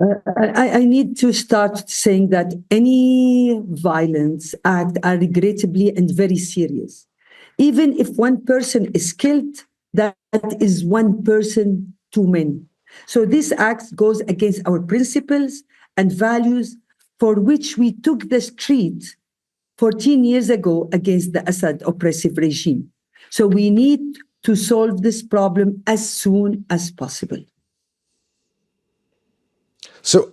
I need to start saying that any violence act are regrettably and very serious. Even if one person is killed, that is one person too many. So this act goes against our principles and values for which we took the street 14 years ago against the Assad oppressive regime. So we need to solve this problem as soon as possible. So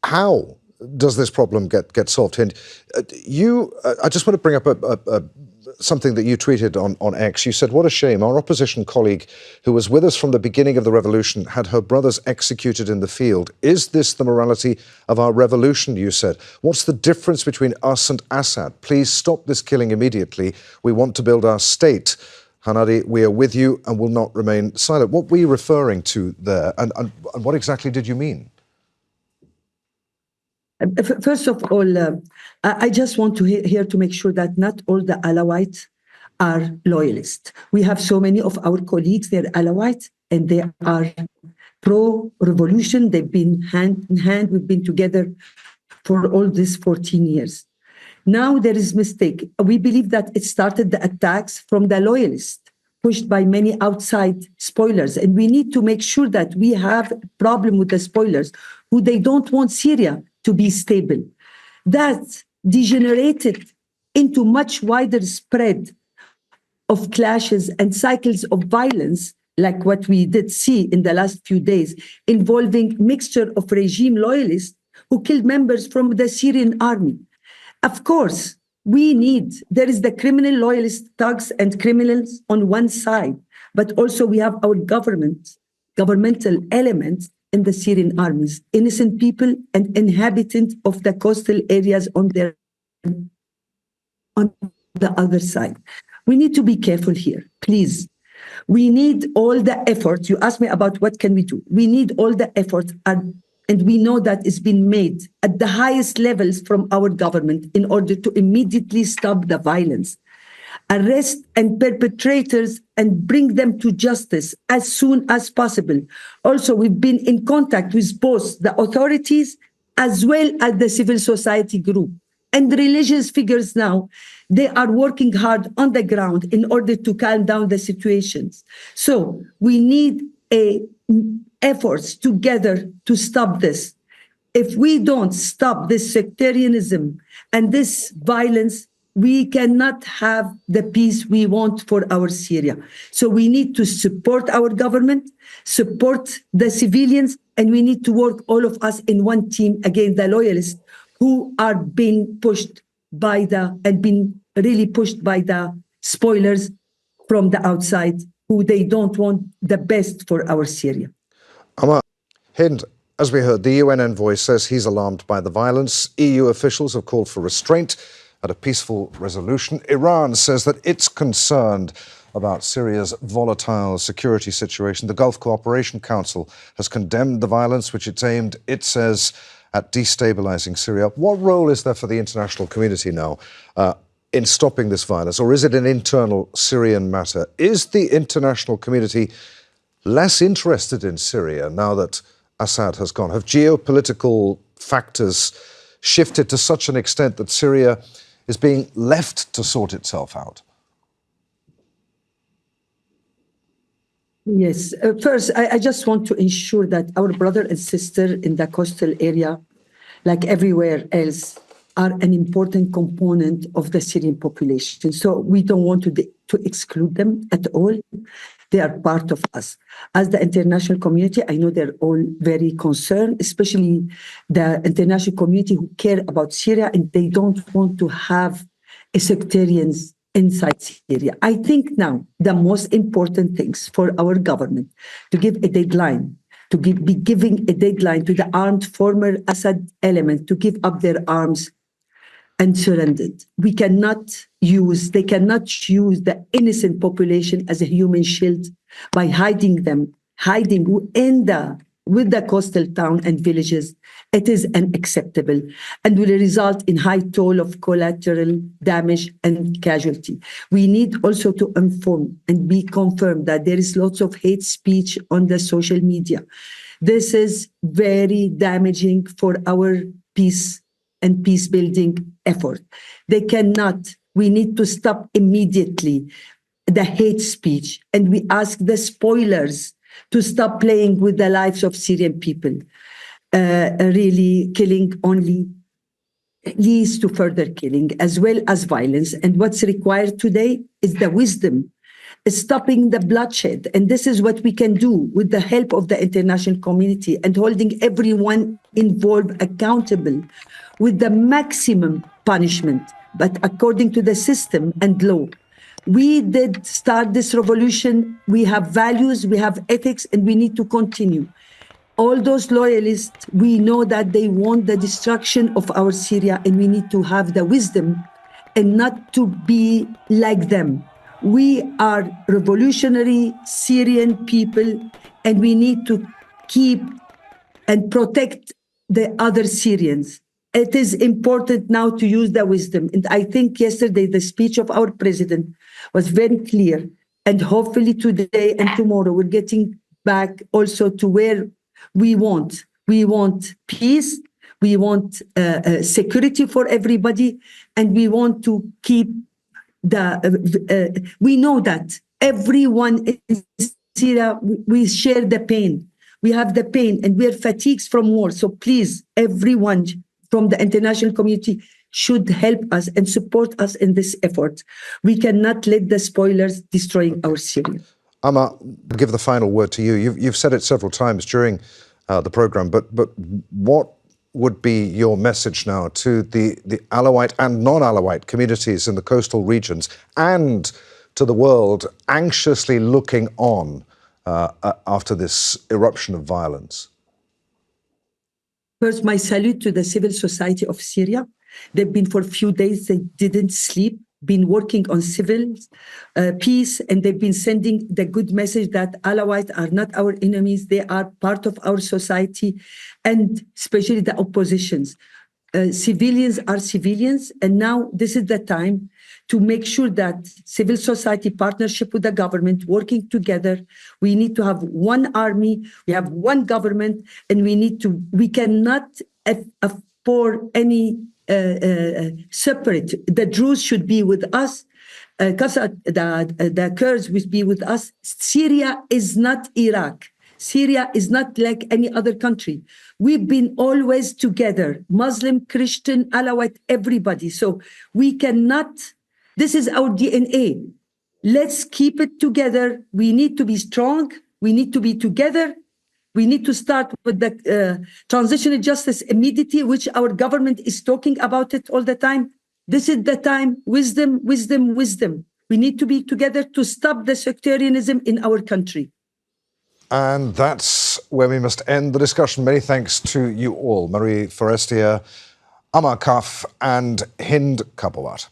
how does this problem get solved? Hind, I just want to bring up something that you tweeted on X. You said, "What a shame. Our opposition colleague who was with us from the beginning of the revolution had her brothers executed in the field. Is this the morality of our revolution?" you said. "What's the difference between us and Assad? Please stop this killing immediately. We want to build our state. Hanadi, we are with you and will not remain silent." What were you referring to there? And what exactly did you mean? First of all, I just want to here to make sure that not all the Alawites are loyalists. We have so many of our colleagues, they're Alawites, and they are pro-revolution. They've been hand in hand. We've been together for all these 14 years. Now there is mistake. We believe that it started the attacks from the loyalists, pushed by many outside spoilers. And we need to make sure that we have a problem with the spoilers who they don't want Syria to be stable. That degenerated into much wider spread of clashes and cycles of violence, like what we did see in the last few days, involving mixture of regime loyalists who killed members from the Syrian army. Of course, there is the criminal loyalist thugs and criminals on one side, but also we have our governmental elements in the Syrian armies, innocent people and inhabitants of the coastal areas on the other side. We need to be careful here, please. We need all the effort. You asked me about what can we do. We need all the effort, and we know that it's been made at the highest levels from our government in order to immediately stop the violence, arrest and perpetrators and bring them to justice as soon as possible. Also, we've been in contact with both the authorities as well as the civil society group and religious figures now. They are working hard on the ground in order to calm down the situations. So we need efforts together to stop this. If we don't stop this sectarianism and this violence, we cannot have the peace we want for our Syria. So we need to support our government, support the civilians, and we need to work all of us in one team against the loyalists who are being pushed by the spoilers from the outside, who they don't want the best for our Syria. Hind, as we heard, the UN envoy says he's alarmed by the violence. EU officials have called for restraint at a peaceful resolution. Iran says that it's concerned about Syria's volatile security situation. The Gulf Cooperation Council has condemned the violence, which it's aimed, it says, at destabilizing Syria. What role is there for the international community now in stopping this violence, or is it an internal Syrian matter? Is the international community less interested in Syria now that Assad has gone? Have geopolitical factors shifted to such an extent that Syria is being left to sort itself out? Yes. First, I just want to ensure that our brother and sister in the coastal area, like everywhere else, are an important component of the Syrian population. So we don't want to exclude them at all. They are part of us. As the international community, I know they're all very concerned, especially the international community who care about Syria, and they don't want to have a sectarians inside Syria. I think now the most important things for our government to give a deadline, be giving a deadline to the armed former Assad element to give up their arms and surrendered. They cannot use the innocent population as a human shield by hiding with the coastal town and villages. It is unacceptable and will result in high toll of collateral damage and casualty. We need also to inform and be confirmed that there is lots of hate speech on the social media. This is very damaging for our peace and peace building effort. They cannot, we need to stop immediately the hate speech, and we ask the spoilers to stop playing with the lives of Syrian people. Really killing only leads to further killing as well as violence. And what's required today is the wisdom, stopping the bloodshed. And this is what we can do with the help of the international community and holding everyone involved accountable with the maximum punishment, but according to the system and law. We did start this revolution. We have values, we have ethics, and we need to continue. All those loyalists, we know that they want the destruction of our Syria, and we need to have the wisdom and not to be like them. We are revolutionary Syrian people, and we need to keep and protect the other Syrians. It is important now to use the wisdom. And I think yesterday the speech of our president was very clear. And hopefully today and tomorrow we're getting back also to where we want. We want peace, we want security for everybody, and we want to keep we know that everyone in Syria, we share the pain. We have the pain and we are fatigued from war. So please, everyone from the international community should help us and support us in this effort. We cannot let the spoilers destroying our Syria. I'll give the final word to you. You've said it several times during the program, but what would be your message now to the Alawite and non-Alawite communities in the coastal regions and to the world anxiously looking on after this eruption of violence? First, my salute to the civil society of Syria. They've been for a few days, they didn't sleep, been working on civil peace, and they've been sending the good message that Alawites are not our enemies, they are part of our society, and especially the oppositions. Civilians are civilians, and now this is the time to make sure that civil society partnership with the government working together. We need to have one army, we have one government, and we cannot afford any separate. The Druze should be with us, the Kurds will be with us. Syria is not Iraq. Syria is not like any other country. We've been always together, Muslim, Christian, Alawite, everybody. So we cannot, this is our DNA. Let's keep it together. We need to be strong. We need to be together. We need to start with the transitional justice immediately, which our government is talking about it all the time. This is the time, wisdom, wisdom, wisdom. We need to be together to stop the sectarianism in our country. And that's where we must end the discussion. Many thanks to you all, Marie Forestier, Amar Kaf and Hind Kabawat.